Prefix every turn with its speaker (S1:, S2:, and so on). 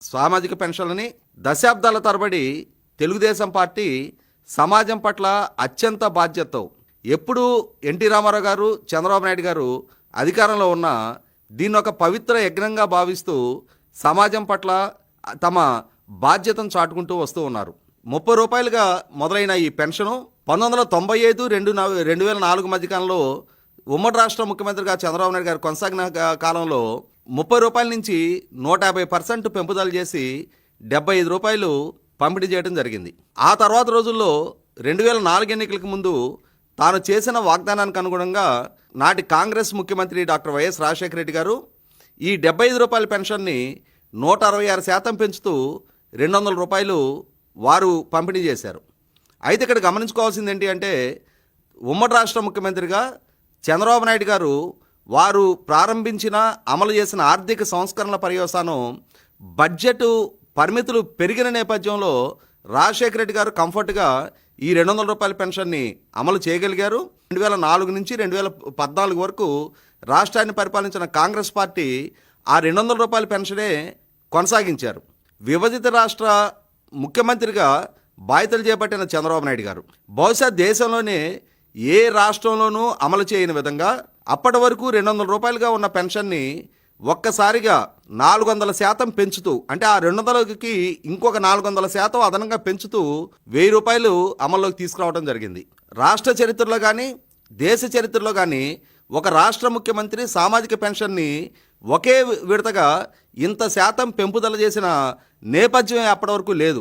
S1: సామాజిక పెన్షన్లని దశాబ్దాల తరబడి తెలుగుదేశం పార్టీ సమాజం పట్ల అత్యంత బాధ్యతతో ఎప్పుడు ఎన్టీ రామారావు గారు, చంద్రబాబు నాయుడు గారు అధికారంలో ఉన్న దీన్ని ఒక పవిత్ర యజ్ఞంగా భావిస్తూ సమాజం పట్ల తమ బాధ్యతను చాటుకుంటూ వస్తూ ఉన్నారు. 30 రూపాయలుగా మొదలైన ఈ పెన్షను 1995-2004 మధ్యకాలంలో ఉమ్మడి రాష్ట్ర ముఖ్యమంత్రిగా చంద్రబాబు నాయుడు గారు కొనసాగిన కాలంలో 30 రూపాయల నుంచి 150% పెంపుదల చేసి 75 రూపాయలు పంపిణీ చేయడం జరిగింది. ఆ తర్వాత రోజుల్లో 2004 ఎన్నికలకు ముందు తాను చేసిన వాగ్దానానికి అనుగుణంగా నాటి కాంగ్రెస్ ముఖ్యమంత్రి డాక్టర్ వైఎస్ రాజశేఖర రెడ్డి గారు ఈ 75 రూపాయల పెన్షన్ని 166% పెంచుతూ 200 రూపాయలు వారు పంపిణీ చేశారు. అయితే ఇక్కడ గమనించుకోవాల్సింది ఏంటి అంటే, ఉమ్మడి రాష్ట్ర ముఖ్యమంత్రిగా చంద్రబాబు నాయుడు గారు వారు ప్రారంభించిన అమలు చేసిన ఆర్థిక సంస్కరణల పర్యవసానం బడ్జెట్ పరిమితులు పెరిగిన నేపథ్యంలో రాజశేఖర రెడ్డి గారు కంఫర్ట్గా ఈ 200 రూపాయల పెన్షన్ని అమలు చేయగలిగారు. 2004 నుంచి 2014 వరకు రాష్ట్రాన్ని పరిపాలించిన కాంగ్రెస్ పార్టీ ఆ 200 రూపాయల పెన్షనే కొనసాగించారు. విభజిత రాష్ట్ర ముఖ్యమంత్రిగా బాధ్యతలు చేపట్టిన చంద్రబాబు నాయుడు గారు బహుశా దేశంలోనే ఏ రాష్ట్రంలోనూ అమలు చేయని విధంగా అప్పటి వరకు 200 రూపాయలుగా ఉన్న పెన్షన్ని ఒక్కసారిగా 400% పెంచుతూ, అంటే ఆ 200కి ఇంకొక 400% అదనంగా పెంచుతూ 1000 రూపాయలు అమల్లోకి తీసుకురావడం జరిగింది. రాష్ట్ర చరిత్రలో కానీ దేశ చరిత్రలో కానీ ఒక రాష్ట్ర ముఖ్యమంత్రి సామాజిక పెన్షన్ని ఒకే విడతగా ఇంత శాతం పెంపుదల చేసిన నేపథ్యం అప్పటి వరకు లేదు.